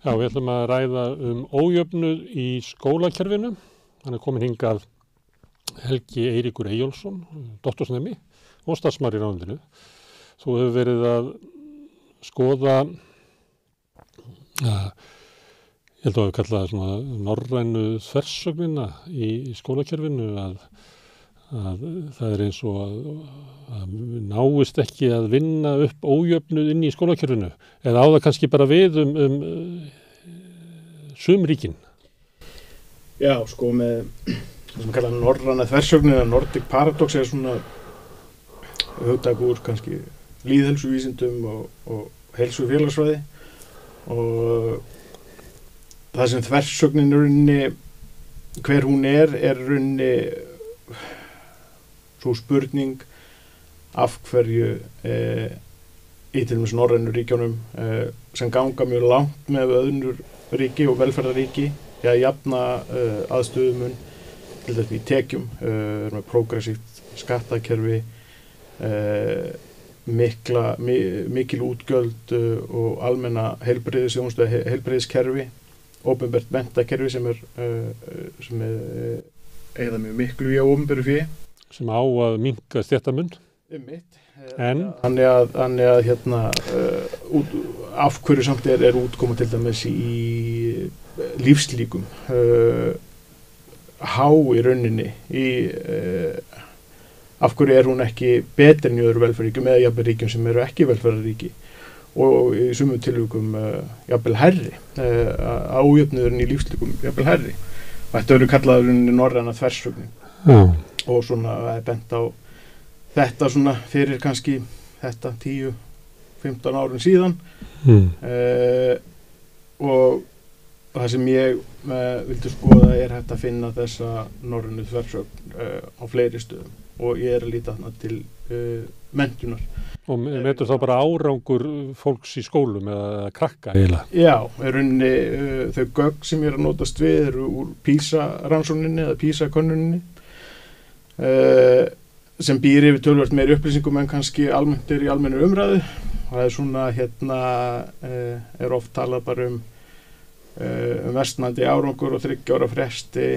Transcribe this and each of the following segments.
Já, við ætlum að ræða ójöfnuð í skólakerfinu. Hann komin hingað Helgi Eiríkur Eyjólfsson, doktorsnemi og starfsmaður í ráðuneytinu. Þú hefur verið að skoða, ég held að við kalla það svona norrænu þversögnina í skólakerfinu, að það er eins og að náist ekki að vinna upp ójöfnuð inn í skólakerfinu, eða á það kannski bara við sum ríkin. Já, sko, með það sem kalla norræna þversögnin eða Nordic Paradox er svona hugtak úr kannski lýðheilsuvísindum og heilsu félagsfræði, og það sem þversögnin rauninni, hver hún er rauninni svo spurning af hverju í til dæmis norrænu ríkjunum sem ganga mjög langt með öðnur ríki og velferðaríki að jafna aðstöðumun til dæmis í tekjum, með progressíft skattakerfi, mikil útgjöld og almenna heilbrigðisþjónustu, heilbrigðiskerfi, opinbert menntakerfi sem er eða mjög miklu í opinberu fé sem á að minnka stéttamun. En þannig að af hverju samt er útkoma til dæmis í lífslíkum há í rauninni af hverju er hún ekki betri en í öðru velferðaríkjum eða jafnvel ríkjum sem eru ekki velferðaríki og í sumum tilvikum jafnvel hærri, ójöfnuðurinn í lífslíkum jafnvel hærri. Þetta eru kallaður rauninni norræna þversögnin. Og svona er bent á þetta svona fyrir kannski þetta 10-15 árum síðan og það sem ég vildi skoða er hægt að finna þessa norrænu þversögn á fleiri stöðum og ég er að líta þarna til menntunar. Og metur þá bara árangur fólks í skólum eða krakka eiginlega? Já, rauninni þau gögn sem ég er að notast við eru úr PISA-rannsókninni eða PISA-könnuninni sem býr yfir töluvert meiri upplýsingum en kannski almennt í almennu umræðu. Það er svona er oft talað bara versnandi árangur og 3 ára fresti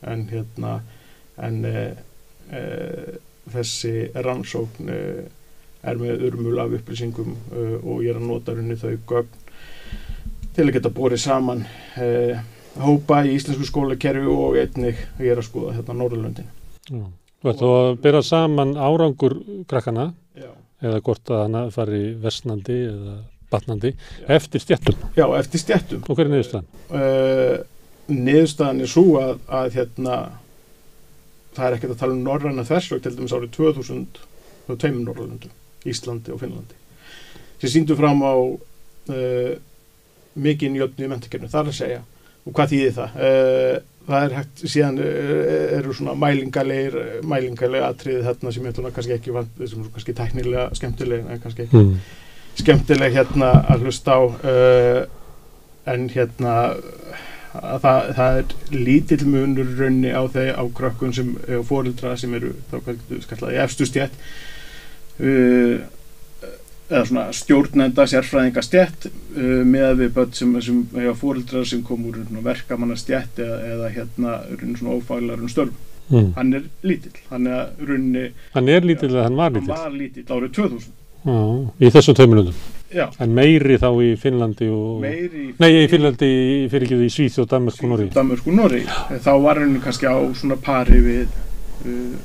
en þessi rannsókn er með urmul af upplýsingum og ég er að nota runni þau gögn til að geta borið saman hópa í íslensku skólakerfi og einnig ég er að skoða Norðurlöndin. Þú ert að bera saman árangur krakkana, já, eða hvort að hann fari versnandi eða batnandi, eftir stéttum. Já, eftir stéttum. Og hver er niðurstaðan? Niðurstaðan er svo að það er ekkert að tala norræna þversögn til dæmis árið 2000 á 2 Norðurlöndum, Íslandi og Finnlandi, sem sýndu fram á mikinn jöfnu í menntakerfinu, það er að segja. Og hvað þýðir það? Það er hægt, síðan eru svona mælingaleg atriði þarna sem ég ætla kannski ekki vant, sem kannski tæknilega skemmtileg, en kannski ekki skemmtileg að hlusta á, en það er lítill munur raunni á krökkun sem foreldra sem eru þá í efstu stétt eða svona stjórnenda sérfræðinga stétt með við börn sem foreldrar sem kom úr verkamanna stétt eða svona ófaglærum störfum. Hann er lítill, hann er lítill eða hann var lítill? Hann var lítill árið 2000. Já, í þessum 2 Norðurlöndum? Já. En meiri þá í Finnlandi og... í Finnlandi, fyrirgefðu, í Svíþjóð, Danmörku og Noregi? Danmörku og Noregi. Þá var hann kannski á svona pari við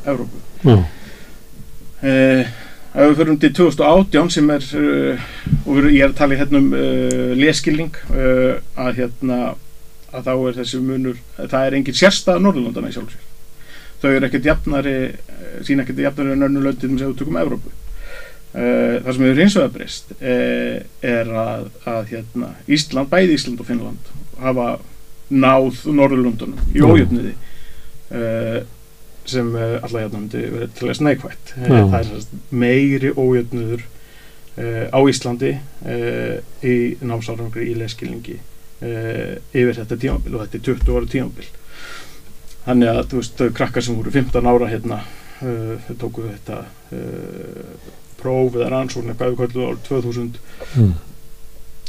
Evrópu. Já. Ef við förum til 2018 sem og ég er að tala lesskilning, að þá er þessi munur, það er engin sérstæða Norðurlandana í sjálfu sér. Þau eru ekkert jafnari, sína ekkert jafnari en önnur löndin sem við tökum Evrópu. Það sem hefur hins vegar breyst er að Ísland, bæði Ísland og Finnland hafa náð Norðurlöndunum í ójöfnuði sem alla myndi verið til þess neikvætt. Það er meiri ójöfnuður á Íslandi í námsárangri í lesskilningi yfir þetta tímabil, og þetta er 20 ára tímabil. Þannig að þau krakkar sem voru 15 ára þau tóku þetta próf eða rannsókn hvað við kölluðum árið 2000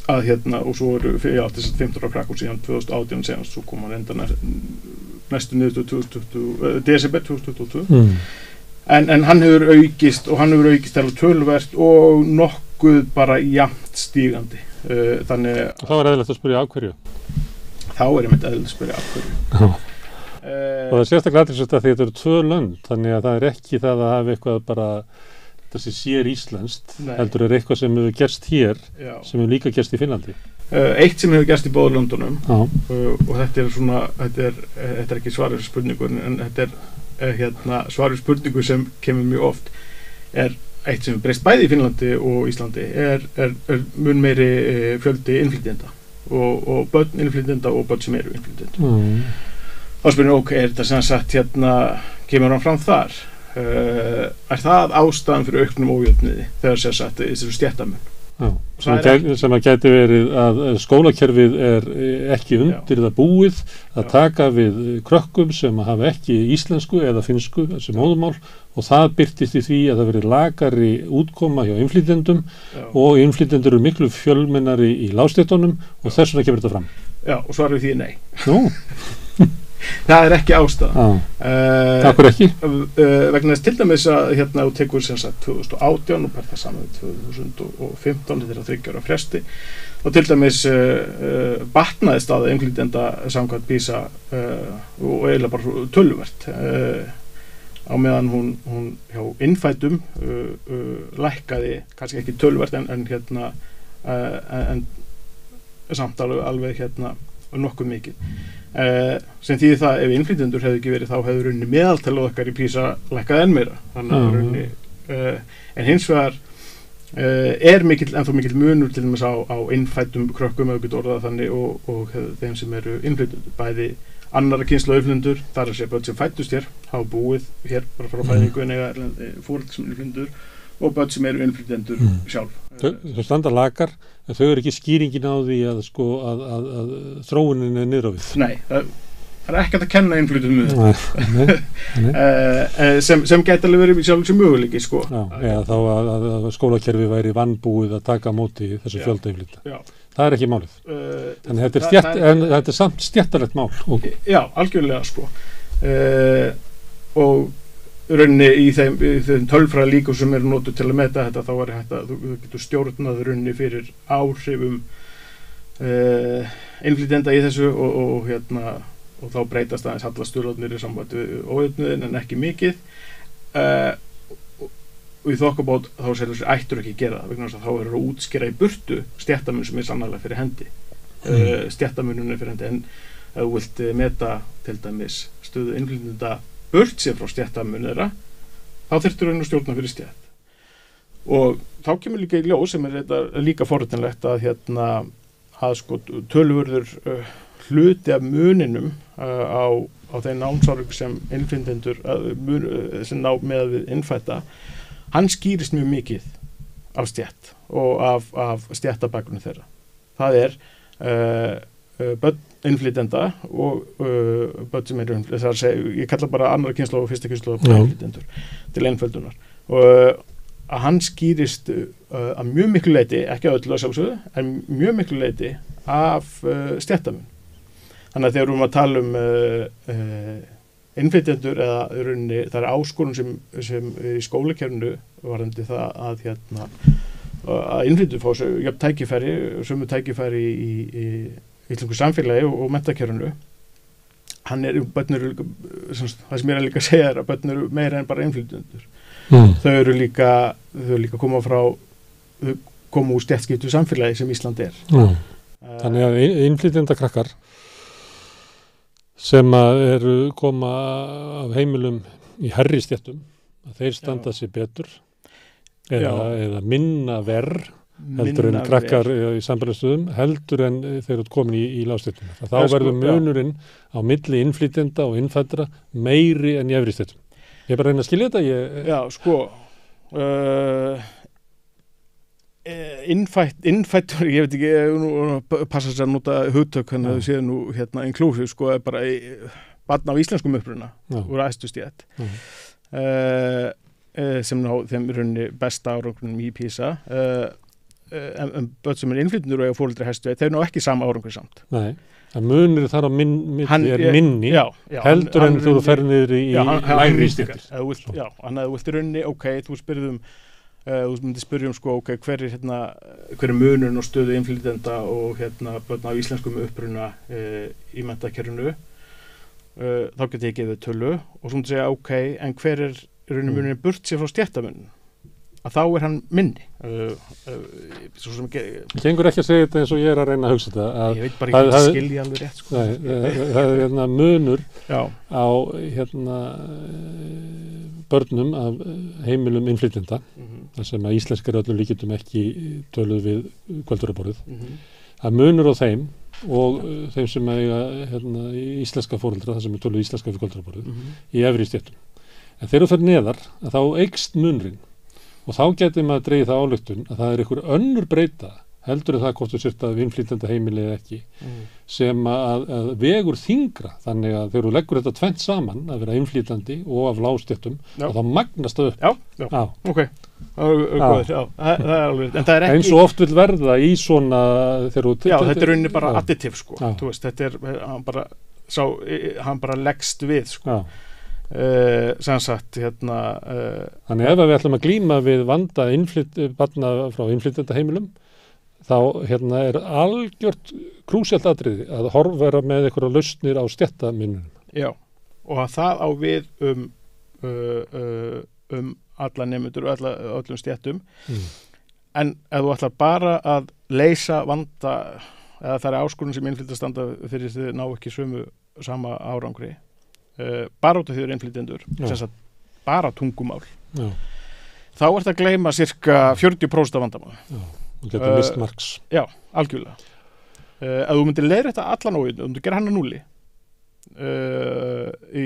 að og svo eru þess að 15 ára krakk og síðan 2018 senast, svo kom hann enda næstu niður 2020, desember 2022 en hann hefur aukist og hann hefur aukist alveg töluvert og nokkuð bara jafnt stígandi þannig og þá eðlilegt að spyrja af hverju þá einmitt eðlilegt að spyrja af hverju og það er sérstaklega athyglisvert að því þetta eru 2 lönd þannig að það er ekki það að hafa eitthvað bara þessi sér íslenskt heldur er eitthvað sem hefur gerst hér sem hefur líka gerst í Finnlandi eitt sem hefur gerst í báðu löndunum og þetta er svona þetta er ekki svarið spurningu en þetta er svarið spurningu sem kemur mjög oft er eitt sem breyst bæði í Finnlandi og Íslandi er mun meiri fjöldi innflytjenda og börn innflytjenda og börn sem eru innflytjenda þá spyrir ok, er þetta sem sagt kemur hann fram þar er það ástæðan fyrir auknum ójöfnuði þegar sér sagt þessu stéttamun sem að gæti verið að skólakerfið er ekki undir það búið að taka við krökkum sem hafa ekki íslensku eða finnsku sem móðurmál og það birtist í því að það verið lakari útkoma hjá innflytjendum og innflytjendur eru miklu fjölmennari í lágstéttunum og þess vegna kemur þetta fram. Já, og svarið því nei. Það er ekki ástæðan. Akkur ekki? Vegna þess til dæmis að þú tekur sem sagt 2018 og per það saman 2015 þetta er að 3 ára fresti og til dæmis batnaði staða innflytjenda samkvæmt PISA og eiginlega bara töluvert á meðan hún hjá innfæddum lækkaði kannski ekki töluvert en samt alveg nokkuð mikið sem þýðir það ef innflytjendur hefði ekki verið þá hefði runni meðaltalið okkar í PISA lækkað enn meira þannig að runni en hins vegar er ennþá mikill munur til dæmis á innfæddum krökkum ef við getum orðað þannig og þeim sem eru innflytjendur bæði annarra kynslóð innflytjendur þar að segja börn sem fæddust hér hafa búið hér bara frá fæðingu en eiga foreldrar sem innflytjendur og börn sem eru innflytjendur sjálf. Þau standa lakar en þau eru ekki skýringin á því að þróunin er niður á við. Nei, það er ekkert að kenna innflytjendum sem gæti alveg verið sjálf sem möguleiki eða þá að skólakerfi væri vanbúið að taka á móti þessu fjölda innflytjenda. Það er ekki málið. Þannig þetta er samt stéttarlegt mál. Já, algjörlega og runni í þeim tölfræði líka sem eru notuð til að meta þetta þá er hægt að þú getur stjórnað runni fyrir áhrifum innflytjenda í þessu og þá breytast aðeins hallastuðlarnir í sambandi við ójöfnuðinn en ekki mikið og í þokkabót þá sér þessi ættur ekki gera það vegna þess að þá eru að útskýra í burtu stéttamun sem er sannarlega fyrir hendi stéttamunum er fyrir hendi en ef þú vilt meta til dæmis stöðu innflytjenda burt sér frá stéttamun þeirra þá þyrftir raun og stjórna fyrir stétt og þá kemur líka í ljós sem er þetta líka forritanlegt að töluvörður hluti af muninum á þeim námsárug sem innflytjendur sem ná með við innfætta hann skýrist mjög mikið af stétt og af stéttabakgrunni þeirra það er börn innflytjenda og börn sem eru ég kalla bara annar kynslóð og fyrsta kynslóð innflytjendur til einföldunar og að hann skýrist að mjög miklu leyti, ekki að öllu að sjálfsögðu en mjög miklu leyti af stéttamun þannig að þegar við erum að tala innflytjendur eða það er áskorun sem í skólakerfinu varðandi það að innflytjendur fá jöfn tækifæri sömu tækifæri í íslensku samfélagi og menntakerfinu börn eru það sem ég er líka að segja er að börn eru meira en bara innflytjendur þau eru líka koma úr stéttskiptu samfélagi sem Ísland er þannig að innflytjendakrakkar sem eru koma af heimilum í hærri stéttum að þeir standa sig betur eða minna verr heldur en krakkar í sambæriðstöðum heldur en þeir eru komin í lágstéttum þá verður munurinn á milli innflytjenda og innfæddra meiri en í efri stéttum. Ég er bara að reyna að skilja þetta innfættur ég veit ekki passa sér að nota hugtök hann hefur séð nú inclusive er bara barn á íslenskum uppruna úr æðstu stétt sem ná þeim runni besta árangnum í PISA börn sem innflytjendur og eiga foreldri hæstu þeir ná ekki sama árangri samt. Nei, að munur þar á minni heldur en þú fer niður í lægri stéttir. Já, þannig að þú vilt í rauninni, þú spyrðum þú myndir spyrja sko, hver er munurinn á stöðu innflytjenda og börn af íslenskum uppruna í menntakerfinu, þá get ég gefið tölu og svo myndir segja, en hver er í rauninni munurinn burt sér frá stéttamunum, að þá er hann minni. Svo sem gengur ekki að segja þetta eins og ég er að reyna að hugsa þetta. Ég veit bara ekki að skilja alveg rétt. Sko. Það er munur á börnum af heimilum innflytjenda, þar sem að íslenskar öllum líkindum ekki töluð við kvöldverðarborðið. Það munur á þeim og þeim sem eiga íslenska foreldra, þar sem er töluð íslenska við kvöldverðarborðið í efri stéttum. En þegar þú fer neðar, að þá eykst munurinn. Og þá getur maður að dregið það ályktun að það er einhver önnur breyta heldur en það hvort þú sért að innflytjenda heimili eða ekki sem að vegur þyngra þannig að þegar þú leggur þetta tvennt saman að vera innflytjandi og af lágstéttum og þá magnast það upp. Já. Ok. Það er alveg, en það er ekki eins og oft vil verða í svona þegar þú þetta er rauninni bara additiv sko. Þú veist, þetta er hann bara leggst við sko. Sem sagt þannig ef við ætlum að glíma við vanda barna frá innflytjenda heimilum þá er algjört krúsíalt atriði að horfa með einhverja lausnir á stéttamunum. Já, og að það á við alla nemendur og öllum stéttum en ef þú ætlar bara að leysa vanda eða það er áskorun sem innflytjendur standa fyrir þau ná ekki sama árangri bara út af því þeir innflytjendur bara tungumál þá ert að gleyma cirka 40% af vandamál og getur mist marks já, algjörlega ef þú myndir leiðrétta allan ójöfnu, þú myndir gera hann að núli í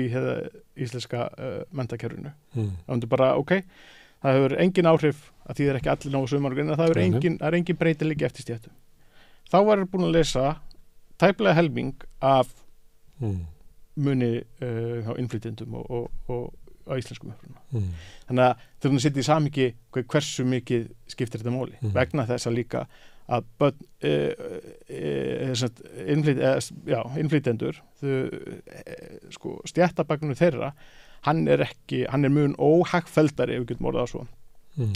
íslenska menntakerfinu þá myndir bara, það hefur engin áhrif að því það er ekki allir nógu sumargrein það er engin breytileiki eftir stéttum þá var búin að lesa tæplega helming af muni á innflytjendum og á íslenskum uppruna. Þannig að þurfum að setja í samhengi hversu mikið skiptir þetta máli. Vegna þess að líka að börn innflytjendur sko stéttabaggrunur þeirra hann er mun óhagfelldari ef við getum orðað á svo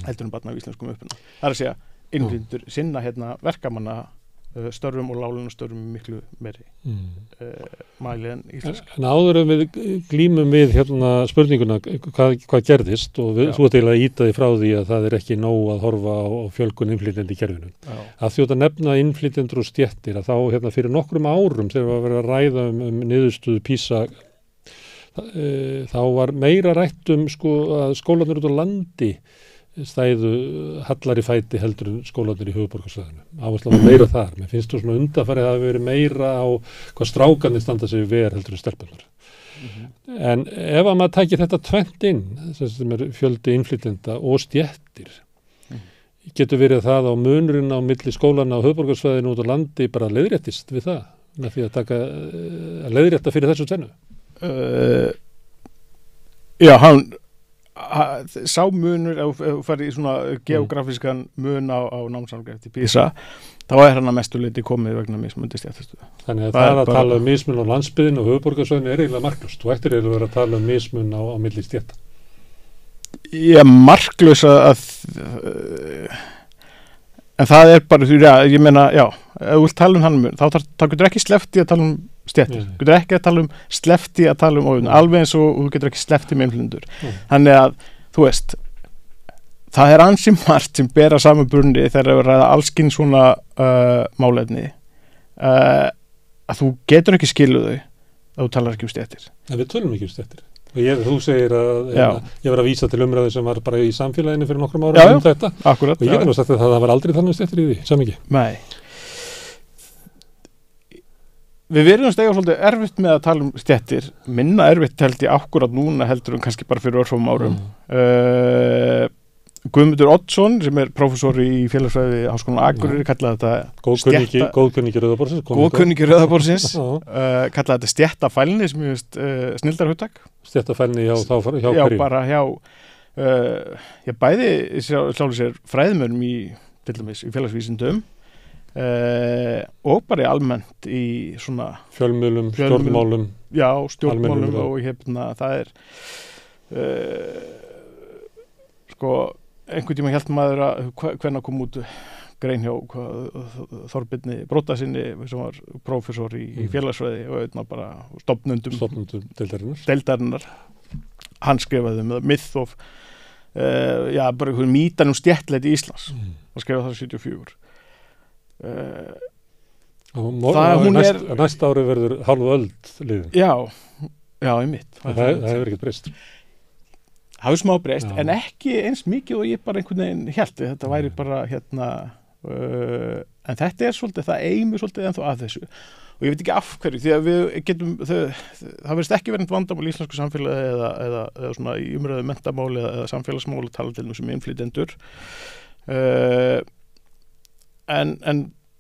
heldur en barn af íslenskum uppruna. Það er að segja innflytjendur sinna verkamanna störfum og láglaunastörfum miklu meiri mæli en íslensk. En áður en við glímum við spurninguna hvað gerðist og þú ert eiginlega að ýta því frá því að það er ekki nóg að horfa á fjölgun innflytjenda í kerfinu. Að þjóta nefna innflytjendur og stéttir að þá fyrir nokkrum árum þegar var verið að ræða um niðurstöðu PISA þá var meira rætt að skólarnir út á landi stæðu hallari fæti heldur en skólarnir í höfuðborgarsvæðinu. Áhersla var meira þar. Mér finnst þú svona undanfarið að það verið meira á hvað strákarnir standa sig ver heldur en stelpurnar. En ef að maður tækir þetta tvennt inn, sem er fjöldi innflytjenda og stéttir, getur verið það á munurinn á milli skólanna á höfuðborgarsvæðinu út á landi bara leiðréttist við það, með því að leiðrétta fyrir þessu tvennu? Já, sá munur ef þú ferð í svona geografískan mun á námsárangri eftir PISA þá er hann að mestu leyti komið vegna mismundi stéttastöðu. Þannig að það að tala um mismun á landsbyggðinni og höfuðborgarsvæðinu er eiginlega marklaust. Þú ættir eiginlega að vera að tala um mismun á milli stétta. Ég er marklaus að en það er bara því að ég meina, ef þú vilt tala um hann mun þá getur ekki sleppt í að tala um stéttir. Þú getur ekki að tala um sleppt í að tala um ójöfnu, alveg eins og þú getur ekki sleppt í með innflytjendur. Þannig að, þú veist, það er ansi margt sem bera saman brunni þegar við ræða allskinn svona málefni að þú getur ekki skiluð þau að þú talar ekki um stéttir. En við tölum ekki um stéttir. Og þú segir að ég var að vísa til umræðu sem var bara í samfélaginu fyrir nokkrum árum um þetta. Akkurat. Og ég sagt að það var aldrei þannig stéttir í því, samingi. Nei. Við verðum eiga svolítið erfitt með að tala um stéttir, minna erfitt held ég akkurat núna heldur en kannski bara fyrir örfáum árum. Guðmundur Oddsson sem er prófessor í félagsfræði Háskólann á Akureyri kallaði þetta góðkunningi Rauðaborðsins kallaði þetta stéttafælni sem ég veist snilldarhugtak. Stéttafælni hjá hverju? Já, bara hjá bæði sjálfur sér fræðimönnum í til dæmis í félagsvísindum og bara almennt í svona fjölmiðlum, stjórnmálum, já, stjórnmálum almennum og það sko einhvern tíma hélt maður að hvenær kom út grein hjá Þorbirni Broddasyni sem var prófessor í félagsfræði og einna bara stofnendum deildarinnar. Hann skrifaði myth of bara einhvern mítan stéttleiti Íslands. Hann skrifaði það 74. Næsta ári verður hálfu öld liðin. Já, einmitt. Það hefur ekkert breyst. Það hefur smá breyst, en ekki eins mikið og ég bara einhvern veginn hélt. Þetta væri bara en þetta svolítið, það eimur svolítið ennþá að þessu. Og ég veit ekki af hverju, því að við getum, það verðist ekki verið vandamál í íslensku samfélagi eða svona í umræðu menntamáli eða samfélagsmáli tala til þessum innflytjendur. En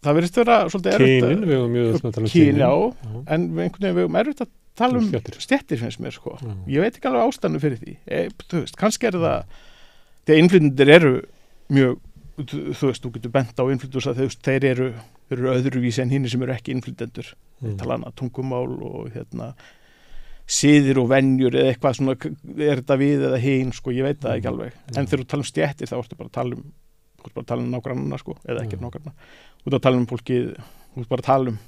það verðist vera svolítið erfitt Kynin, við höfum mjög að tala um kynin, já, en einhvern veginn við höfum erfitt að tala um stéttir finnst mér, sko. Ég veit ekki alveg ástæðan fyrir því. Þú veist, kannski það því að innflytjendur eru mjög, þú veist, þú getur bent á innflytjendur að þeir eru öðruvísi en hinir sem eru ekki innflytjendur. Þeir tala annað tungumál og siðir og venjur eða eitthvað svona, þetta við eða hinn, sko, ég veit það ekki alveg. En þegar þú tala um stéttir þá ertu bara að tala um nágrannana, sko, eða ekki nágranna. Þú ert að tala um fólkið, þú ert bara að tala um.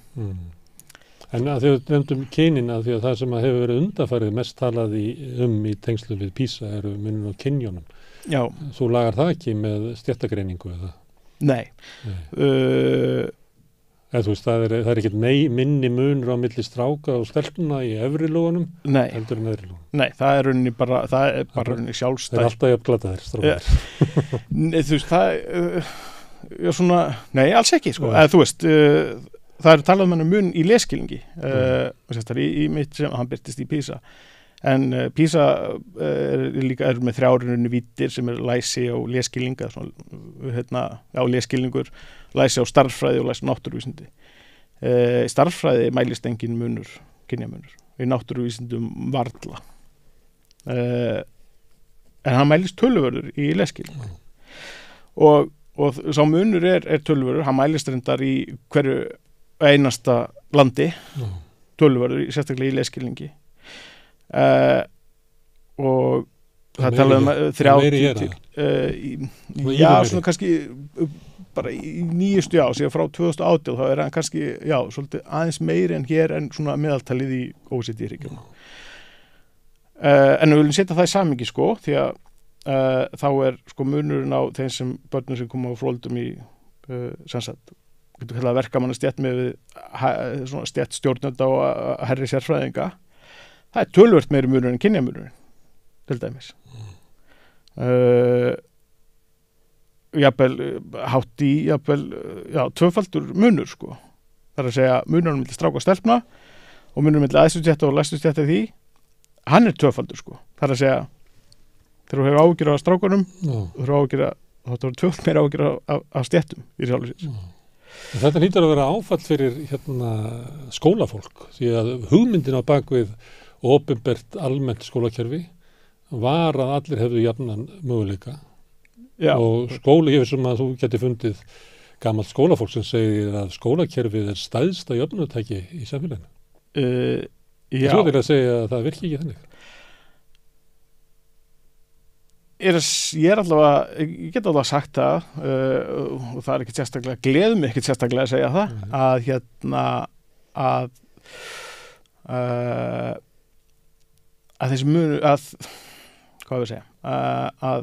En að þið nefndum kynin að því að það sem hefur verið undanfarið mest talað í tengslu við PISA eru munur á kynjónum. Já. Þú lagar það ekki með stéttagreiningu eða? Nei. Eða þú veist, það er ekkert minni munur á milli stráka og stelpna í efri lógunum? Nei. Heldur en neðri lógunum? Nei, það er rauninni sjálfstætt. Það er alltaf jafn glataðir, strákar. Nei, þú veist, svona, nei, alls ekki, sko. Eða þú veist, það er talað um mun í lesskilningi, í mitt sem hann birtist í PISA. En PISA er með 3 víddir sem læsi og lesskilninga, lesskilningur, læsi á starffræði og læsi á náttúruvísindi. Í starffræði mælist engin kynjamunur. Í náttúruvísindum varla. En hann mælist töluvörður í lesskilning. Og sá munur er töluvörður, hann mælist reyndar í hverju einasta landi, töluvörður, sérstaklega í lesskilningi. Og það talaðum 30 já, svona kannski bara í nýjustu síðan frá 2018 þá hann kannski, svolítið aðeins meiri en hér en svona meðaltalið í OECD-ríkjum. En við viljum setja það í samhengi, sko, því að þá sko munurinn á þeim sem börnum sem koma á fróldum í sannsagt, getur kallað verkamannastétt með svona stétt stjórnenda og herri sérfræðinga. Það er töluvert meiri munur en kynjamunurinn, til dæmis. Jafnvel hátt í, tvöfaldur munur, sko. Það er að segja munurinn milli stráka og stelpna og munurinn milli æðstustjætta og lægstustjætta því, hann er tvöfaldur, sko. Það er að segja, þegar þú hefur áhyggjur af strákunum, þá er tvöfald meira áhyggjur af stjættum í sjálfu sér. Þetta hlýtur að vera áfall fyrir skólafólk, því að hugmyndin á bakvið opinbert almennt skólakerfi var að allir hefðu jafnan möguleika. Já. Og skóli hefur sem að þú geti fundið gamalt skólafólk sem segir að skólakerfið er stæðsta jöfnunartæki í samfélaginu. Já. Svo vil að segja að það virki ekki þannig. Ég get allavega sagt það og það er ekkert sérstaklega, gleður mig ekkert sérstaklega að segja það, að þessi munur hvað við segja, að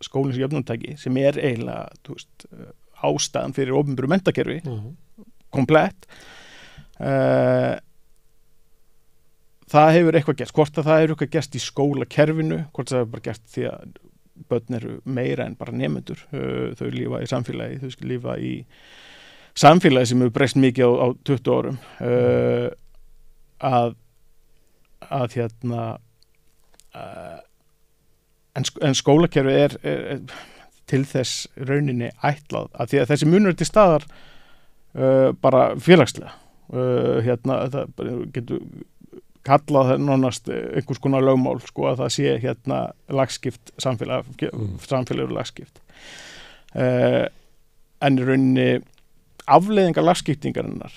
skólins jöfnunartæki sem er eiginlega, þú veist, ástæðan fyrir opinberu menntakerfi, komplett, það hefur eitthvað gerst, hvort að það hefur eitthvað gerst í skólakerfinu, hvort það hefur bara gerst því að börn eru meira en bara nemendur, þau lífa í samfélagi, þau lífa í samfélagi sem hefur breyst mikið á 20 árum, að en skólakerfi er til þess rauninni ætlað að því að þessi munur er til staðar bara félagslega það getur kallað það nánast einhvers konar lögmál, sko, að það sé lagskipt samfélag eru lagskipt en í rauninni afleiðingar lagskiptingarinnar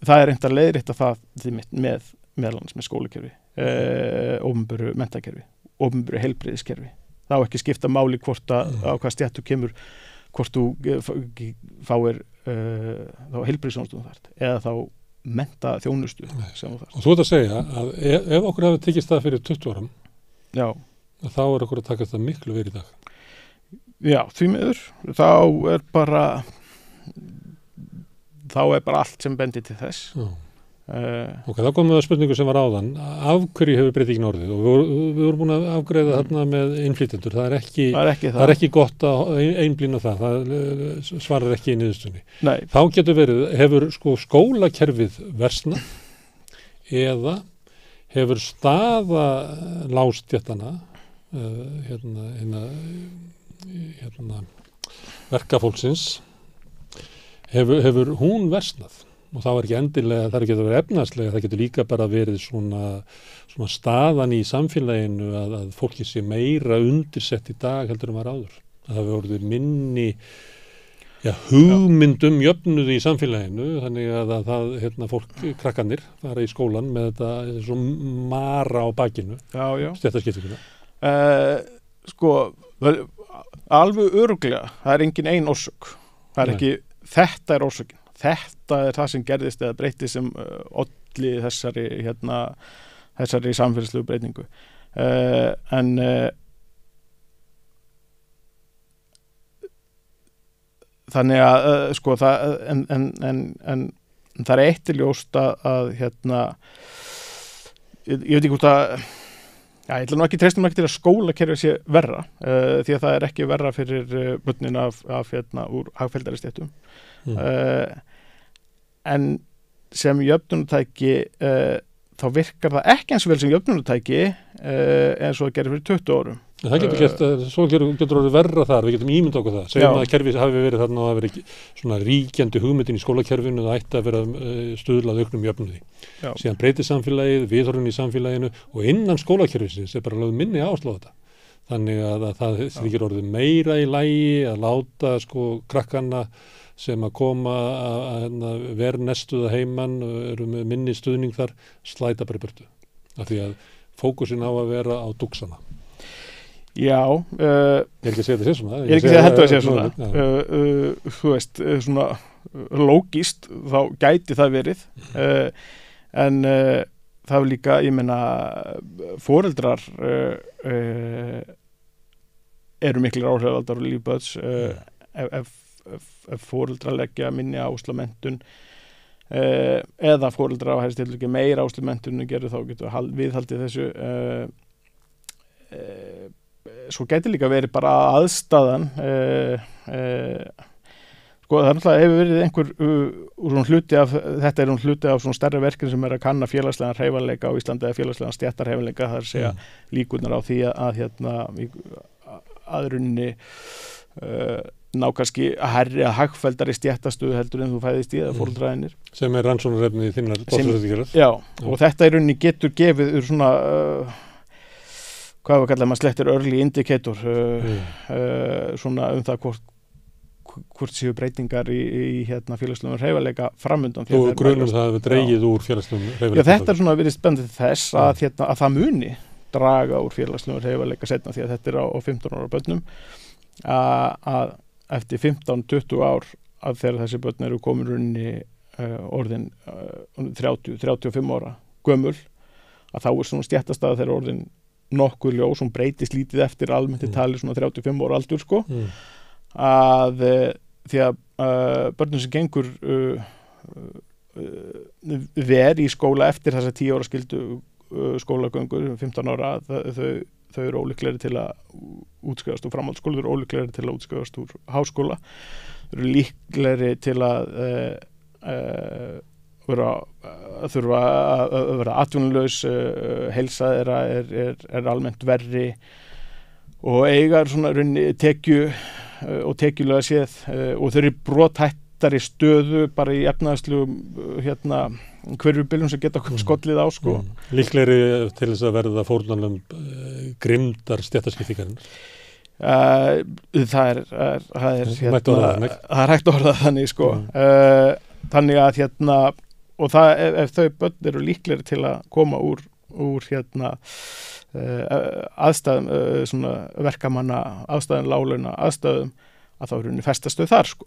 það reynt að leiðrétta það með meðlans með skólakerfi opinberu menntakerfi, opinberu heilbrigðiskerfi. Það á ekki skipta máli hvort á hvað stéttu kemur, hvort þú fáir þá heilbrigðisþjónustu eða þá mennta þjónustu sem þú þarft. Og þú ert að segja að ef okkur hafi tekist það fyrir 20 árum, já, þá okkur að taka það miklu verið í dag. Já, því miður. Þá er bara allt sem bendir til þess. Ok, þá komum við að spurningu sem var áðan. Af hverju hefur breytingin orðið? Og við vorum búin að afgreiða þarna með innflytjendur. Það er ekki gott að einblína það. Það svarar ekki í niðurstöðunni. Nei. Þá getur verið, hefur skólakerfið versnað eða hefur staða lágstéttanna verkafólksins hefur hún versnað. Og það var ekki endilega, það getur verið efnahagslega, það getur líka bara verið svona staðan í samfélaginu að fólki sé meira undirsett í dag heldur var áður. Það hefur orðið minni hugmyndum jöfnuði í samfélaginu, þannig að það fólk, krakkanir, fara í skólan með þetta svo mara á bakinu, stéttaskiptinguna. Alveg örugglega, það er engin ein orsök. Það er ekki, þetta er orsökin. Þetta er það sem gerðist eða breytti sem olli þessari samfélagslegu breytingu. En þannig að en það er eitt ljóst að ég veit ekki hvort að ég ætla nú ekki treystum ekki til að skólakerfið sé verra því að það er ekki verra fyrir börnin af úr hagfelldari stéttum. En sem jöfnunartæki þá virkar það ekki eins vel sem jöfnunartæki eins og það gerir fyrir 20 árum. Það getur gert, svo getur orðið verra þar, við getum ímynd okkur það. Segjum að kerfið hafi verið þarna og það hafi verið svona ríkjandi hugmyndin í skólakerfinu, það ætti að vera stuðlað auknum jöfnuði. Síðan breytir samfélagið, viðhorfin í samfélaginu og innan skólakerfisins er bara lögð minni áherslu á þetta. Þannig að það þykir orðið meira í lagi að láta krakkanna sem að koma að vera nestuða heiman og eru með minni stuðning þar, slæta bara í burtu. Af því að fókusin á að vera á dugsana. Já. Ég er ekki að segja þetta sé svona. Ég er ekki að segja þetta sé svona. Þú veist, svona lógískt, þá gæti það verið. En það er líka, ég meina, foreldrar eru miklir áhrifaldar og líf barns ef foreldrar leggja minni áherslu á menntun eða foreldrar á helst ekki meira áherslu á menntun og þá getur viðhaldið þessu svo gæti líka verið bara aðstæðan það er náttúrulega hefur verið einhver hluti af þetta hluti af svona stærri verkefni sem að kanna félagslegan hreyfanleika á Íslandi eða félagslegan stéttarhreyfanleika, það er að segja líkurnar á því að rauninni ná kannski að herri að hagfelldari stéttastuðu heldur en þú fæðist í eða foreldræðinir. Sem er rannsóknarefni í þinnar dóttursetningar. Já, og þetta í rauninni getur gefið svona hvað við kallar maður slettir early indicator svona það hvort séu breytingar í félagslegum hreyfanleika framundan. Þú grunum það að við dreigið úr félagslegum hreyfanleika. Já, þetta er svona verið spennandi þess að það muni draga úr félagslegum hreyfanleika seinna því að þetta er á 15 ára börnum að eftir 15-20 ár að þegar þessi börn eru komin runni orðin 30-35 ára gömul að þá er svona stéttastaða þegar orðin nokkuð ljós, hún breytist lítið eftir almennt tali svona 35 ára aldur að því að börnum sem gengur ver í skóla eftir þessa 10 ára skildu skólagöngur 15 ára þau eru ólíklegri til að útskrifast úr framhaldsskóla, þau eru ólíklegri til að útskrifast úr háskóla, þau eru líklegri til að þurfa að vera atvinnulaus, heilsa þeirra er almennt verri og eiga svona tekju og tekjulega séð og þau eru brothættari stöðu bara í efnahagslegum hverfubiljum sem geta skollið á Líklegri til þess að verða fórnarlömb grimmdar stéttaskiptingarinnar. Það er Mætti orða það þannig. það er hægt að orða það þannig sko. Þannig að og það ef þau börn eru líklegri til að koma úr aðstæðum svona verkamanna aðstæðum, láglauna aðstæðum, að þá er rauninni festastöð þar sko.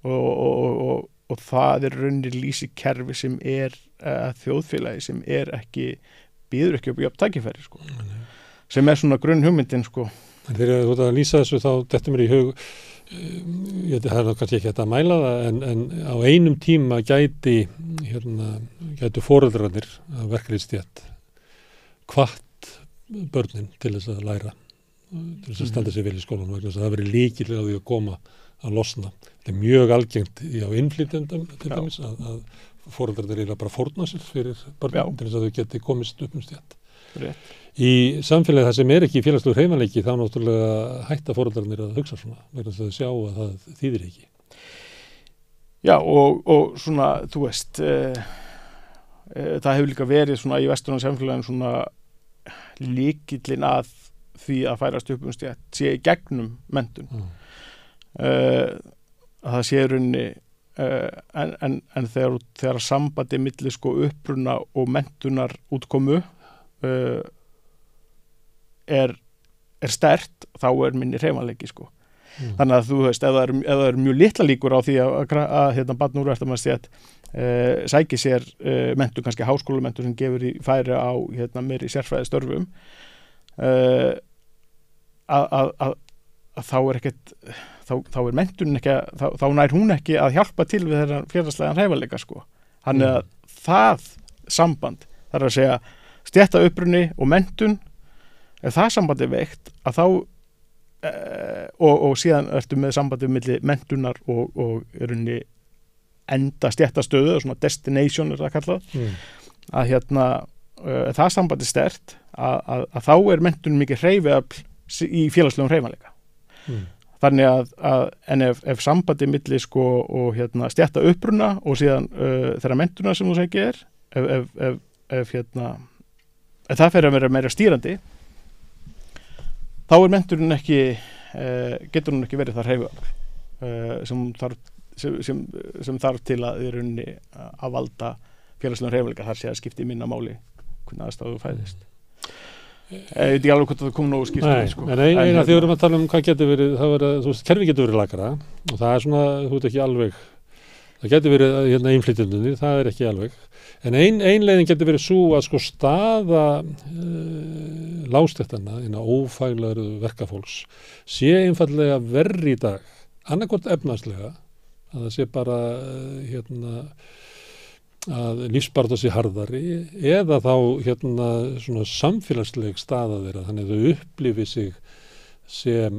Og það er rauninni lýsikerfi sem þjóðfélagi sem býður ekki upp jöfn tækifæri sko. Sem svona grunn hugmyndin sko. En þegar þú ert að lýsa þessu þá dettur mér í hug, það er kannski ekki hægt að mæla það, en á einum tíma gætu foreldrarnir að verkalýðsstétt hvatt börnin til þess að læra, til þess að standa sig vel í skólanum, vegna þess að það verið líkilega á því að koma að losna. Þetta er mjög algengt á innflytjendum til dæmis að foreldrarnir eru bara fórna sér fyrir börnin til þess að þau geti komist upp stétt. Rétt. Í samfélagi það sem ekki félagslegur hreyfanleiki þá náttúrulega hætta foreldrarnir að hugsa svona, vegna þess að þau sjá að það þýðir ekki. Já, og svona, þú veist, það hefur líka verið svona í vestrænum samfélagin svona lykillinn að því að færast upp stétt sé í gegnum menntun. Að það sé rauninni en þegar sambandi milli sko uppruna og menntunar útkomu er sterkt, þá er minni hreyfanleiki sko. Þannig að þú veist, ef það er mjög litla líkur á því að barn úr verkamannstétt sæki sér menntun, kannski háskólamentun sem gefur í færi á meiri sérfræði störfum, að þá er menntun ekki þá nær hún ekki að hjálpa til við þeirra félagslegan hreyfanleika sko. Þannig að það samband, það er að segja stétta uppruni og menntun, ef það sambandi er veikt, að þá og síðan ertu með sambandi milli menntunar og rauninni enda stéttastöðu, svona destination er það kallað, að það sambandi er sterkt, að þá er menntun mikið hreyfiafl í félagslegum hreyfanleika. Þannig en ef sambandi milli sko og stétta uppruna og síðan þeirra menntuna sem þú segir ef það fer að vera meira stýrandi, þá er menntunin ekki, getur hún ekki verið það hreyfiafl sem þarf til að í rauninni að valda félagslegum hreyfanleika, þar sé að skipti minna máli hvernig aðstæðu fæðist. Ég veit ekki alveg hvort það kom nógu skýrt sko. En eina því við erum að tala hvað getur verið, þú veist, kerfi getur verið lakara og það er svona, þú veit ekki alveg, það getur verið innflytjendunir, það er ekki alveg. En ein leiðin getur verið svo að sko staða lágstéttanna innan ófaglæru verkafólks sé einfallega verri í dag, annarkvort efnahagslega, að það sé bara að lífsbaráttan sé harðari, eða þá svona samfélagsleg staða þeirra, þannig að þau upplifi sig sem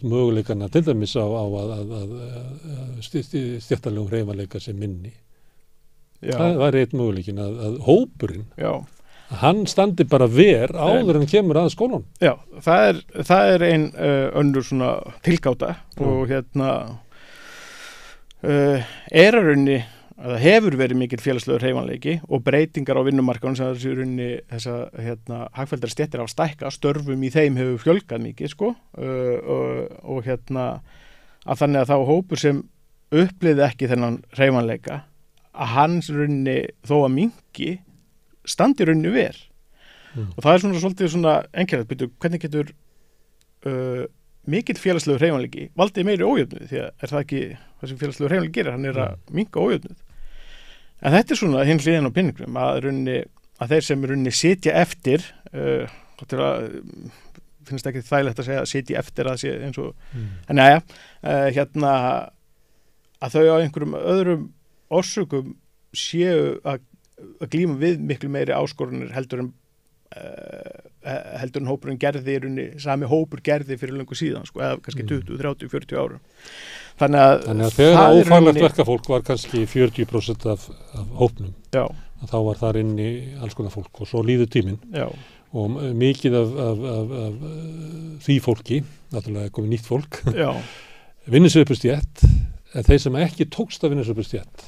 möguleikana til dæmis á að stéttarlegum hreyfanleika sem minni. Það var einn möguleikin að hópurinn, hann standi bara áður en kemur að skólanum. Já, það er ein önnur svona tilgáta og rauninni að það hefur verið mikil félagslegur hreyfanleiki og breytingar á vinnumarkaðunum sem þessi runni þessa hagfelldari stéttir á stækka, störfum í þeim hefur fjölgað mikið sko og að þannig að þá hópur sem upplifði ekki þennan hreyfanleika að hans runni þó að minnki standi runni ver og það er svona svolítið svona einkennilegt, hvernig getur mikill félagslegur hreyfanleiki valdið meiri ójöfnuð, því að er það ekki það sem félagslegur hreyfanleiki gerir, hann er að minnka ójöfnuð. En þetta er svona hinn hliðin á peningum að þeir sem runni sitja eftir til að finnst ekki þægilegt að segja sitja eftir að sé eins og en að þau á einhverjum öðrum orsökum séu að glíma við miklu meiri áskorunir heldur en hópurinn gerði sami hópur gerði fyrir löngu síðan sko, eða kannski 20, 30, 40 árum. Þannig að þegar ófaglegt verkafólk var kannski 40% af hópnum, þá var þar inni alls konar fólk og svo líður tíminn og mikið af því fólki, náttúrulega komið nýtt fólk, vinnur sig upp stétt, en þeir sem ekki tókst að vinna sig upp stétt,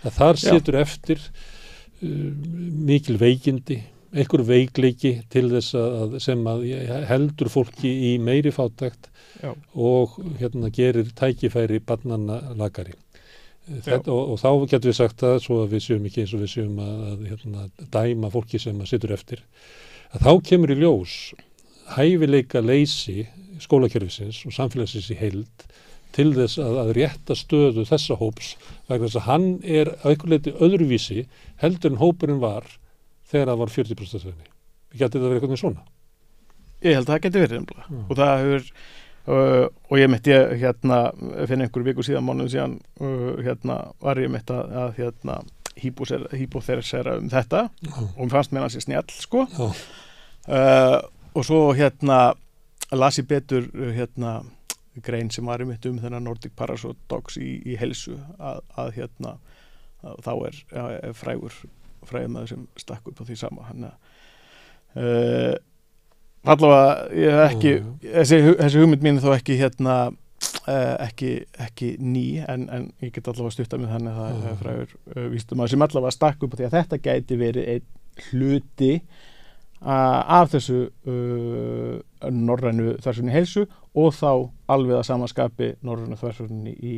að þar situr eftir mikil veikindi, einhver veikleiki til þess sem heldur fólki í meiri fátækt og gerir tækifæri barnanna lakari. Og þá getum við sagt það, svo að við séum ekki eins og við séum að dæma fólki sem situr eftir, að þá kemur í ljós hæfileika leysi skólakerfisins og samfélagsins í heild til þess að rétta stöðu þessa hóps, vegna þess að hann að einhverju leyti öðruvísi heldur en hópurinn var þegar það var 40% sveini. Við getum þetta verið eitthvað svona. Ég held að það geti verið nefnilega. Og það hefur og ég mitt fyrir einhverju viku síðan, mánuðum síðan var ég mitt að hypotheresera þetta og mér fannst mér hans snjall sko. Og svo las ég betur grein sem var mitt þennan Nordic Paradox í heilsu að þá frægur maður sem stakk upp á því sama. Hann allavega ég ekki þessi hugmynd mín þó ekki ekki ný en ég get allavega stuttað með þannig að það frægur vísindamaður sem allavega stakk upp á því að þetta gæti verið einn hluti af þessu norrænu þversögninni heilsu og þá alveg að samaskapi norrænu þversögninni í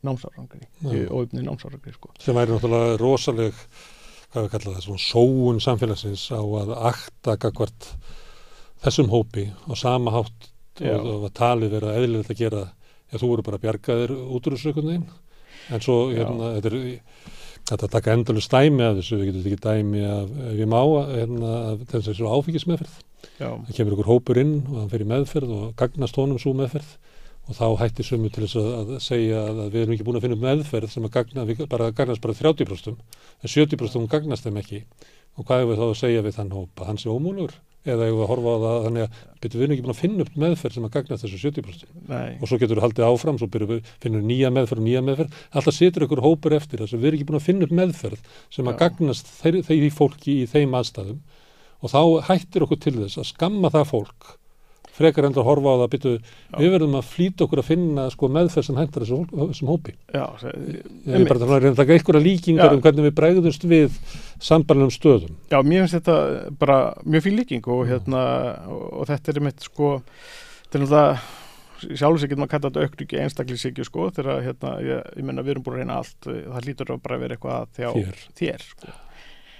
námsárangri og uppni námsárangri sko. Sem væri náttúrulega rosaleg, hvað við kalla það, svona sóun samfélagsins á að akta gagnvart þessum hópi á sama hátt og að talið vera eðlilegt að gera, þú eru bara bjargaðir út úr þessu einhvern veginn, en svo þetta taka endalaust dæmi af þessu, við getum ekki dæmi af, ef ég má, af þessu áfengismeðferð. Það kemur ykkur hópur inn og hann fer í meðferð og gagnast honum sú meðferð og þá hættir sömu til þess að segja að við erum ekki búin að finna upp meðferð sem gagnast bara 30%, en 70% gagnast þeim ekki. Og hvað er við þá að segja við þann hóp? Að hann sé ómúlugur? Eða ég að horfa á það þannig að við erum ekki búin að finna upp meðferð sem að gagnast þessu 70%. Nei. Og svo getur við haldið áfram, svo finnum við nýja meðferð. Alltaf situr ykkur hópur eftir þess að við erum ekki búin að finna upp meðferð sem að gagnast þeirri fólki í þeim aðstæðum og þá hættir okkur til þess að skamma það fólk frekar endur að horfa á það við verðum að flýta okkur að finna meðferð sem hentar þessum hópi. Ég er bara að reyna að taka einhverja líkingar hvernig við bregðumst við sambærilegum stöðum. Já, mér finnst þetta bara mjög fín líking og og þetta mitt sko, þetta náttúrulega sjálfur sig getur maður að kalla þetta aukningi einstaklingshyggju sko, þegar ég menna við erum búin að reyna allt, það hlýtur að bara vera eitthvað hjá þér sko.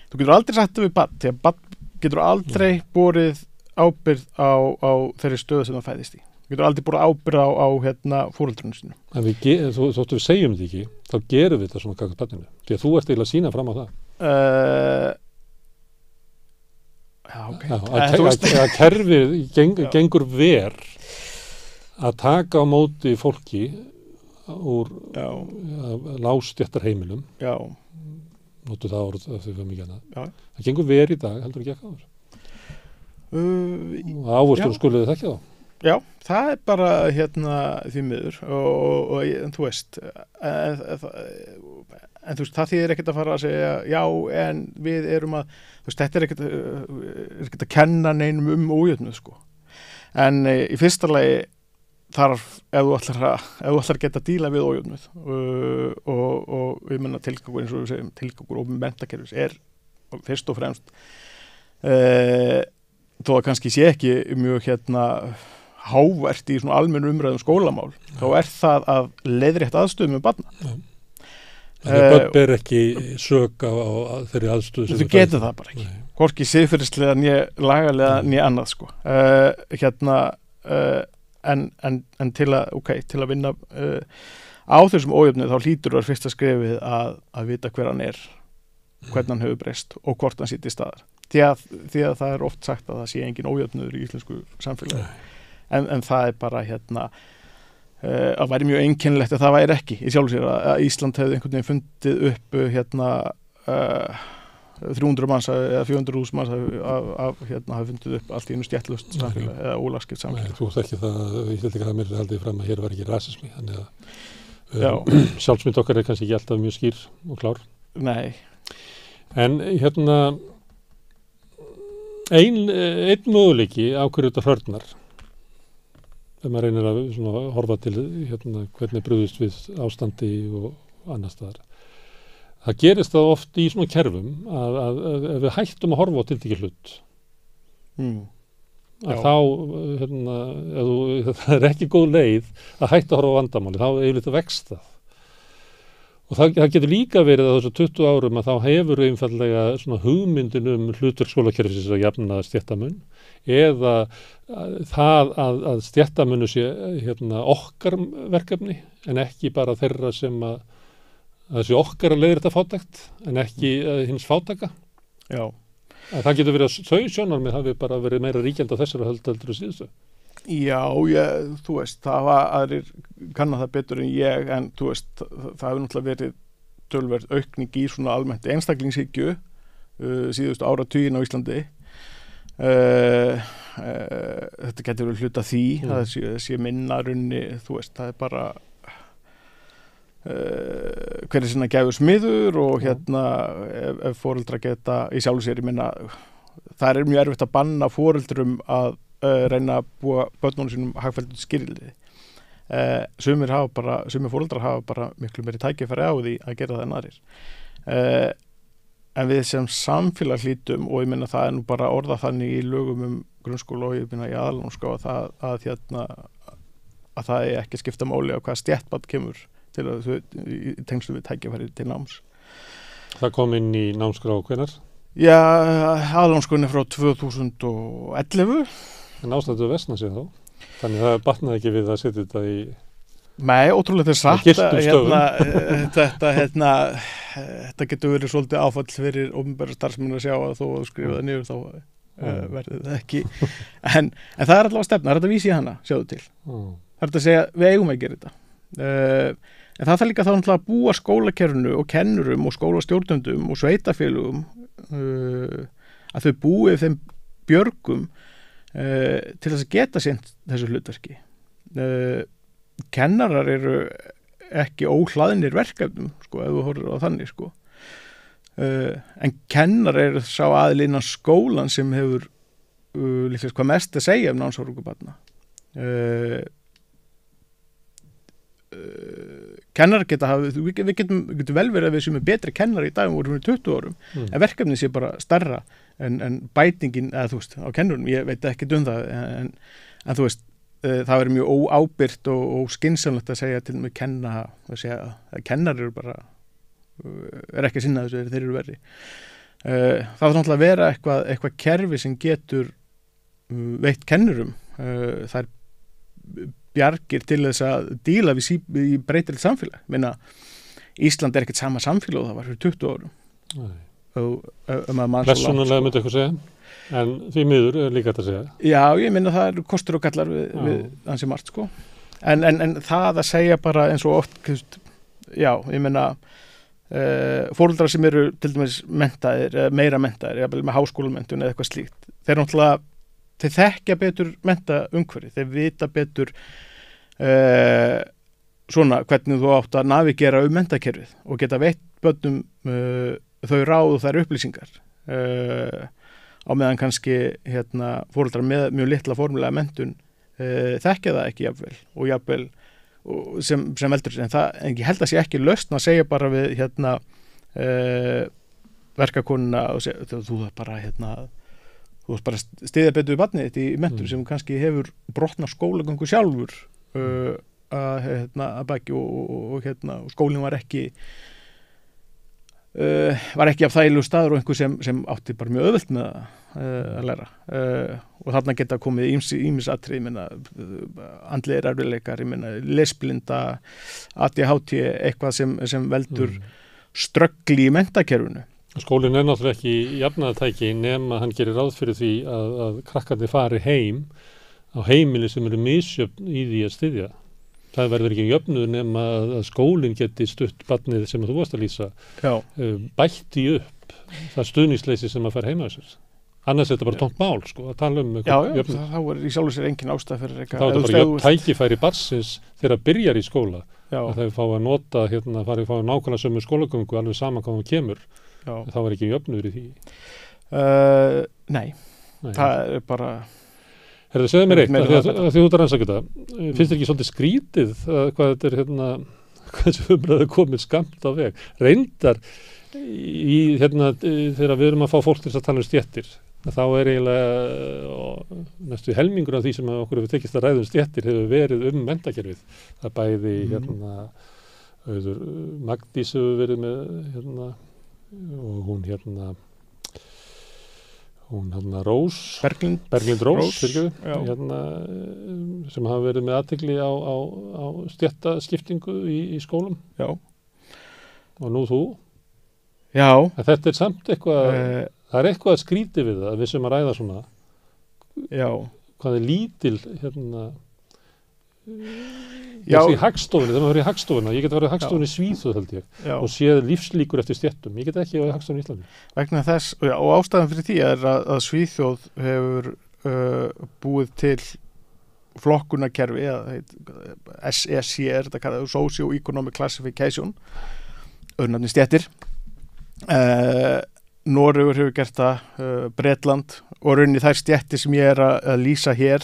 Þú getur aldrei sagt það við barn, því að barn getur aldrei borið ábyrgð á þeirri stöðu sem það fæðist í. Þú getur aldrei búið ábyrgð á foreldrunum sínum. En þóttu við segjum þetta ekki, þá gerum við þetta svona gagnvart barninu. Því að þú ert eiginlega að sýna fram á það. Að kerfið gengur ver að taka á móti fólki úr lágstéttarheimilum. Notu það orð af því við mikið annað. Það gengur ver í dag, heldur ekki áður. Ávöxtur skuluðu þekkja þá. Já, það er bara því miður og þú veist en þú veist, það þýðir ekkert að fara að segja já, en við erum að þú veist, þetta er ekkert að kenna neinum ójöfnuð sko. En í fyrsta lagi þarf, ef þú ætlar að geta að díla við ójöfnuð og við menna tilgangur, eins og við segjum, tilgangur og menntakerfis er fyrst og fremst þó að kannski sé ekki mjög hávært í svona almennu umræðum skólamál, þá er það að leiðrétta aðstöðum með barna. Þannig að börn ber ekki sök á þeirri aðstöðu sem þú getur það bara ekki. Hvorki siðferðislega né lagalega né annað sko. En til að vinna á þessum ójöfnu þá hlýtur það fyrsta skrefið að vita hver hann er, hvernig hann hefur breyst og hvort hann sitt í staðar. Því að það er oft sagt að það sé engin ójöfnuður í íslensku samfélagi. En það er bara að væri mjög einkennilegt að það væri ekki í sjálfu sér að Ísland hefði einhvern veginn fundið upp 300 manns eða 400.000 manns hafi fundið upp allt í einu stjættlust samfélag eða ólaskipt samfélag. Þú veist ekki það, Íslendingar mér haldið fram að hér var ekki rasismi, þannig að sjálfsmynd okkar er kannski ekki alltaf mjög skýr og klár. Nei. En einn möguleiki á hverju þetta hörnar þegar maður reynir að horfa til hvernig brugðist við ástandi og annar staðar það gerist það oft í svona kerfum að ef við hættum að horfa á tiltekið hlut, að þá, það ekki góð leið að hætta að horfa á vandamáli, þá yfirleitt að vext það. Og það getur líka verið að þessu 20 árum að þá hefur einfallega svona hugmyndin hlutverk skólakerfisins að jafna stéttamun, eða það að stéttamunnu sé okkar verkefni en ekki bara þeirra sem að þessi okkar að leiðir þetta fátækt en ekki hins fátæka. Já. Að það getur verið að þau sjónarmið hafi bara verið meira ríkjandi á þessari heldur og síðustu. Já, þú veist, það var aðrir kannan það betur en ég, en þú veist, það hefur náttúrulega verið tölverð aukning í svona almennt einstaklingshyggju síðustu áratugin á Íslandi. Þetta getur verið hluta því að það sé minna runni, þú veist, það er bara hver sinna gæfur smiður og ef foreldrar geta í sjálfu sér, ég minna, það er mjög erfitt að banna foreldrum að reyna að búa börnunum sínum hagfelldu skilyrði. Sumir foreldrar hafa bara miklu meiri tækifæri á því að gera það en aðrir. En við sem samfélag hlýtum, og ég minna það er nú bara orðað þannig í lögum grunnskóla og ég minna í aðalnámskrá að það er ekki skipta máli á hvaða stéttbarn kemur til að í tengslu við tækifæri til náms. Það kom inn í námskrá hvenær? Já, aðalnámskráin frá 2011. En ástættu versna sér þá? Þannig það batnaði ekki við að setja þetta í... Nei, ótrúlega þetta þetta getur verið svolítið áfall fyrir opinbera starfsmenn að sjá að þó að skrifa það niður þá verður það ekki. En það er allavega stefna, það er þetta að vísa í hana, sjáðu til. Það er þetta að segja, við eigum að gera þetta. En það líka þá náttúrulega að búa skólakerfinu og kennurum og skólastjórnendum og sveitafélugum að þau búið þeim björgum til þess að geta sinnt þessu hlutverki. Kennarar eru ekki óhlaðnir verkefnum, sko, ef þú horfir á þannig, sko. En kennarar eru sá aðili innan skólan sem hefur líklega hvað mest að segja um námsárangur barna. Kennarar geta við getum vel verið að við séum betri kennarar í dag en vorum við 20 árum, en verkefnið sé bara stærra en bætingin, eða þú veist, á kennurum, ég veit ekki það, en þú veist, það verður mjög óábyrgt og skynsamlegt að segja til með kenna, að segja að kennar eru bara ekki að sinna þessu, þeir eru verri. Það þarf náttúrulega að vera eitthvað kerfi sem getur veitt kennurum þær bjargir til þess að díla við í breytilegt samfélag. Minna, Ísland er ekkert sama samfélag og það var fyrir 20 árum. Nei. Persónulega myndi eitthvað segja, en því miður er líka þetta að segja. Já, ég minna það eru kostur og gallar við ansi margt, sko. En það að segja bara eins og oft, já, ég minna foreldrar sem eru til dæmis menntaðir, meira menntaðir, með háskólamenntun eða eitthvað slíkt, þeir náttúrulega þeir þekkja betur menntaumhverfi, þeir vita betur svona hvernig þú átt að navigera menntakerfið og geta veitt börnum þau ráð og þær upplýsingar á meðan kannski foreldrar með mjög litla formulega menntun þekkja það ekki jafnvel sem veldur en ég held að sé ekki lausn að segja bara við verkakonuna og segja, þú bara þú bara stiðja betur við barnið þitt í menntun sem kannski hefur brotna skólagöngu sjálfur að baki og skólinn var ekki af þægilegu staður og einhver sem átti bara mjög auðvelt með að læra og þarna geta komið ýmis atriði, andlegir erfiðleikar, lesblinda, ADHD, eitthvað sem veldur ströggli í menntakerfinu. Skólinn er náttúrulega ekki jafnaðartæki nema hann gerir ráð fyrir því að krakkarnir fari heim á heimili sem eru misjöfn í því að styðja. Það verður ekki jöfnuður nema að skólinn geti stutt barnið sem þú varst að lýsa, bætti upp það stuðningsleysi sem að fara heima þessar. Annars er þetta bara tómt mál, sko, að tala jöfnuð. Þá er í sjálfu sér engin ástæð fyrir eitthvað. Þá er þetta bara tækifæri barnsins þegar byrjar í skóla. Að það fá að nota, fá að nákvæmlega sömu skólagöngu alveg saman hvað hann kemur. Þá er ekki jöfnuður í því. Nei, það er bara... Segðu mér eitt, að því þú ert að rannsaka þetta, finnst þér ekki svolítið skrítið hvað þetta er hversu umræðu komið skammt á veg. Reyndar þegar við erum að fá fólk til að tala stéttir, þá eiginlega næstu helmingur af því sem okkur hefur tekist að ræða stéttir hefur verið menntakerfið. Það bæði auður Magdís hefur verið með og hún Rós Berglind Rós sem hafa verið með athygli á stéttaskiptingu í skólum. Já. Og nú þú. Já. En þetta samt eitthvað, það eitthvað að skríti við það, við sem að ræða svona. Já. Hvað lítil í Hagstofunni, þegar maður verið í Hagstofunni, ég get verið í Hagstofunni í Svíþjóð held ég, og séð lífslíkur eftir stéttum, ég get ekki verið í Hagstofunni í Íslandi. Vegna þess, og ástæðan fyrir því að Svíþjóð hefur búið til flokkunarkerfi, SEC þetta kallað Socio-Economic Classification, öðrunafni stéttir. Noregur hefur gert það, Bretland, og rauninni þær stéttir sem ég að lýsa hér.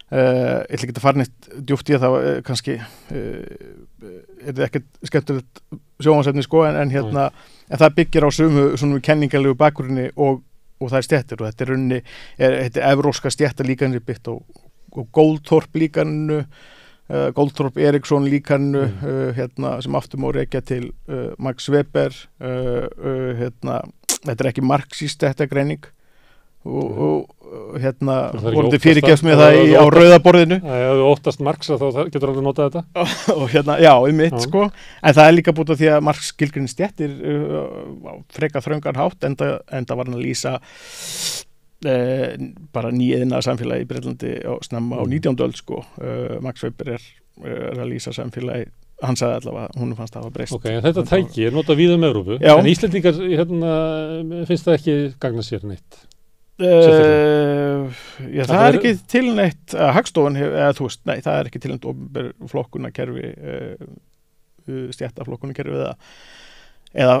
Ég ætla ekki að fara neitt djúpt í það, kannski þetta ekkert skemmtilegt sjónvarpsefni sko, en það byggir á sömu kenningalegu bakgrunni og það stéttir, og þetta rauninni þetta evrópska stéttalíkanið byggt á Goldthorpe líkaninu, Goldthorpe Eriksson líkaninu, sem aftur má rekja til Max Weber, þetta ekki marxísk stéttagreining, og voruði fyrirgefst með það á rauðaborðinu. Já, þú óttast Marx þá getur alveg notað þetta. Og já, sko, en það líka búið á því að Marx skilgreinir stéttir freka þröngan hátt, enda var hann að lýsa bara nýiðna samfélagi í Bretlandi snemma á 19. öld sko. Max Weber er að lýsa samfélagi, hann sagði allavega, hún fannst það að breyst. Ok, en þetta tæki notað víða Evrópu, en Íslendingar finnst það ekki gagna sér neitt. Það er ekki tilneitt Hagstofan, eða þú veist, nei, það er ekki tilneitt opinber flokkunarkerfi, stéttaflokkunarkerfi eða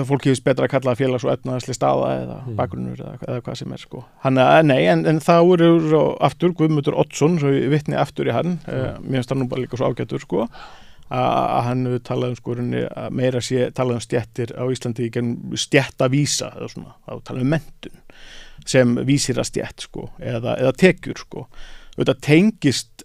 fólk hefur betra að kalla félags- og efnahagsleg staða eða bakgrunnur eða hvað sem sko. Nei, en það eru aftur Guðmundur Oddsson, svo ég vitni aftur í hann, mér finnst það nú bara líka svo ágætur sko, að hann hefur talað sko meira sé talað stéttir á Íslandi í gegnum stéttavísa eða svona, þá talað menntun sem vísir að stétt sko, eða tekjur sko. Þetta tengist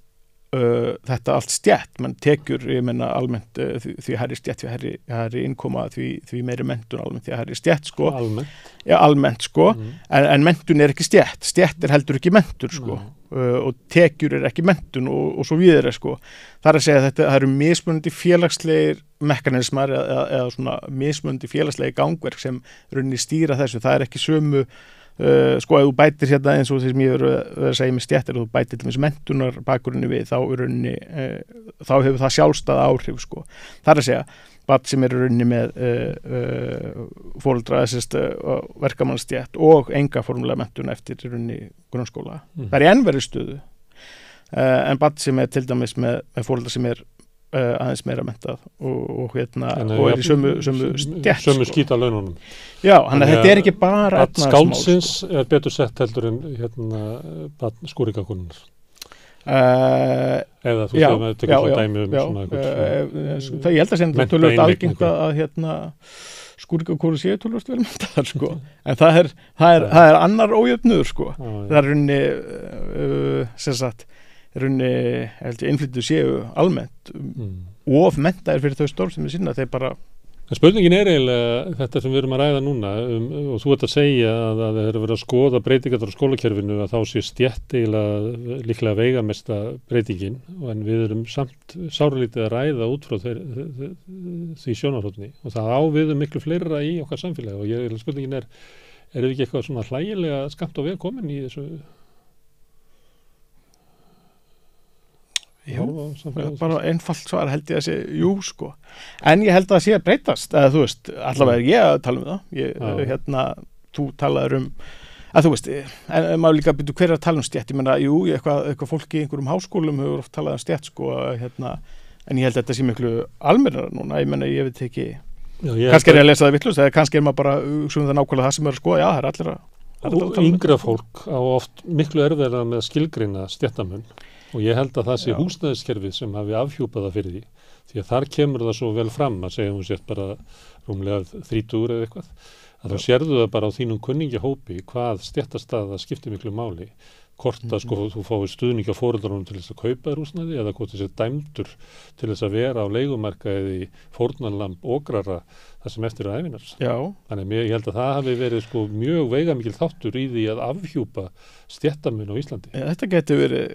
þetta allt stétt, menn tekjur, ég menna almennt því hærri stétt, því hærri innkoma, því meiri menntun almennt, því hærri stétt sko. Almennt? Já, almennt sko, en menntun er ekki stétt, stétt er heldur ekki menntun sko, og tekjur er ekki menntun og svo víðir sko. Það er að segja að það eru mismunandi félagslegir mekanismar eða svona mismunandi félagslegir gangverk sem rauninni stýra þessu, það er ekki sömu sko, ef þú bætir hérna eins og því sem ég verið að segja með stéttir, og þú bætir til menntunar bakgrunni við, þá hefur það sjálfstæð áhrif sko. Það er að segja, barn sem er rauninni með foreldra verkamannsstétt og enga formulega menntun eftir rauninni grunnskóla. Það er í enn verið stöðu, en barn sem er til dæmis með foreldra sem er aðeins meira menntað og er í sömu stétt sömu skýta laununum. Já, þannig að þetta er ekki bara skáldsins er betur sett heldur en skúrikakonunnar. Eða þú veist að tekur svo dæmi svona það ég held að sem þetta tölvöld algengt að skúrikakonur séu tölvöld vel menntaðar sko, en það er annar ójöfnuður sko. Það er runni sem sagt innflytjendur séu almennt of menntaðir fyrir þau störf sem sinna, þeir bara. En spurningin er eiginlega þetta sem við erum að ræða núna, og þú ert að segja að það er verið að skoða breytingar á skólakerfinu, að þá sé stétt eiginlega líklega veigamesta breytingin, en við erum samt sáralítið að ræða út frá því sjónarhóttni, og það á við miklu fleira í okkar samfélagi, og spurningin er við ekki eitthvað svona hlægilega skamt á veg komin í þessu? Jú, bara einfalt svar held ég að sé, jú sko, en ég held að það sé að breytast, eða þú veist, allavega ég að tala það, þú talaður að þú veist, en maður líka byrju hver að tala stétt, ég menna, jú, eitthvað fólki í einhverjum háskólum hefur oft talað stétt sko, en ég held að þetta sé miklu almennara núna, ég menna, ég veit ekki, kannski er ég að lesa það vitlaust, eða kannski er maður bara það nákvæmlega það sem er að skoða, já, það er allir og yngra fólk á oft miklu erfiðara með að skilgreina stéttamun. Og ég held að það sé húsnæðiskerfið sem hafi afhjúpað það fyrir því. því að þar kemur það svo vel fram að segja hún sért bara rúmlega 30 eða eitthvað, að þá sérðu það bara á þínum kunningjahópi hvað stéttastaða skiptir miklu máli, hvort að sko þú fáir stuðning á foreldrunum til þess að kaupa þér húsnæði eða hvort þessi dæmdur til þess að vera á leigumarkaði fórnarlamb okrara það sem eftir ævinar. Já. Þannig ég held að það hafi verið sko mjög veigamikil þáttur í því að afhjúpa stéttamun á Íslandi. Ja, þetta getur verið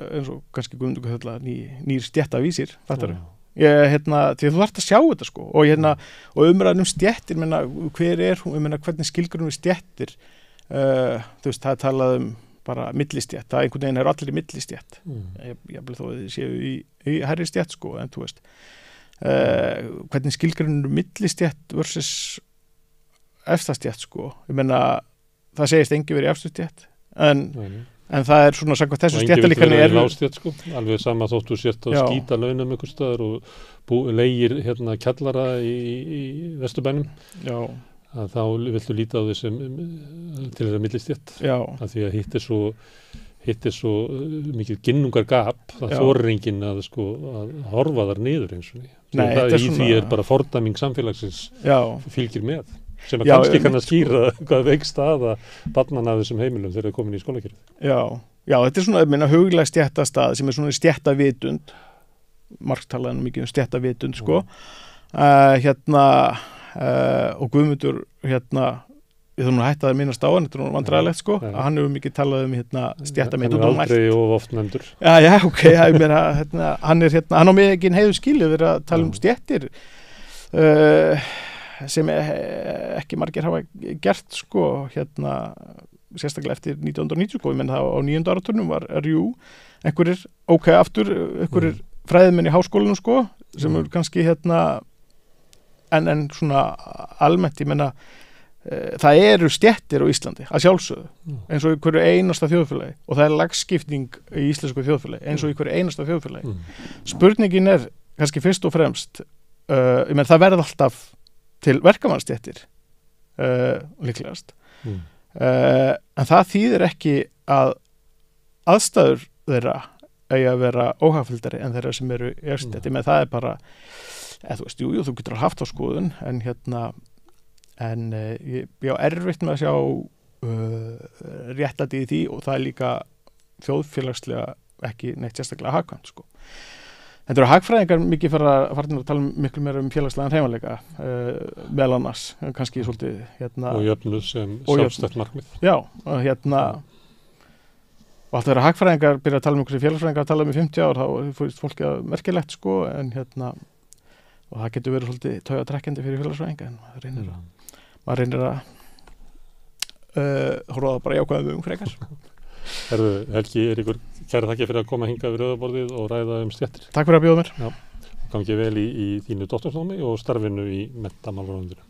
eins og kannski Guðmundur kallar nýr stéttavísir, fattar þú? Því þú þarft að sjá þetta sko og umræðan stéttir, hver er hún, hvernig skilgrunum við stéttir, þú veist, það er talað bara millistétt, það einhvern veginn allir í millistétt, ég þó að þið séu í hærri stétt sko, en þú veist, hvernig skilgrunum millistétt versus efstastétt sko, það segist engi verið efstastétt, en það er svona samkvæmt þessu stéttalíkani er lágstétt sko, alveg sama þóttu sért að skýta launum ykkur staðar og leigir kjallara í Vesturbænum. Já. Að þá viltu líta á því sem til þess að millistétt. Já. Að því að hitt er svo mikið ginnungar gap, það þorir enginn að horfa þar niður eins og því. Nei, því er bara fordæming samfélagsins fylgir með. Sem að kannski kann að skýra hvað veikst aða barnanna af þessum heimilum þegar þeir komin í skólakerfið. Já, þetta er svona huglæg stéttastað sem er svona stéttavitund, Marx talaði mikið stéttavitund sko, og Guðmundur ég þarf nú að hætta að minnast á hann, þetta er nú vandræðilegt sko, að hann hefur mikið talað stéttamynd. Hann er aldrei of oft nefndur. Já, ok, hann á mikið heiðu skilið verið að tala stéttir, sem ekki margir hafa gert sko, sérstaklega eftir 1990 sko, það á 9. áraturnum var einhverjir, einhverjir fræðimenn í háskólanum sko, sem eru kannski en svona almennt, það eru stéttir á Íslandi, að sjálfsögðu, eins og einhverju einasta þjóðfélagi, og það er lagskipting í íslensku þjóðfélagi, eins og einhverju einasta þjóðfélagi. Spurningin er kannski fyrst og fremst, það verður alltaf til verkamannsstéttir, líklegast. En það þýðir ekki að aðstæður þeirra eigi að vera óhagfylltari en þeirra sem eru í efstétt. Það er bara, þú veist, þú getur haft á skoðun, en ég á erfitt með að sjá réttlæti í því, og það er líka þjóðfélagslega ekki neitt sérstaklega hagkvæmt sko. Þetta eru hagfræðingar mikið farin að tala miklu meira félagslegan hreyfanleika, meðal annars, kannski svolítið og jöfnuð sem sjálfstætt markmið. Já, og alltaf þegar hagfræðingar byrja að tala einhverju félagsfræðingar að tala í 50 ár, þá fórst fólki að merkilegt sko, en og það getur verið svolítið taugatrekkjandi fyrir félagsfræðinga, en maður reynir að horfa það bara jákvæðum frekar. Helgi, Eiríkur, kæra þakki fyrir að koma hingað við rauðaborðið og ræða stéttir. Takk fyrir að bjóða mér. Já, gangi vel í þínu doktorsnámi og starfinu í menntamálaráðuneytinu.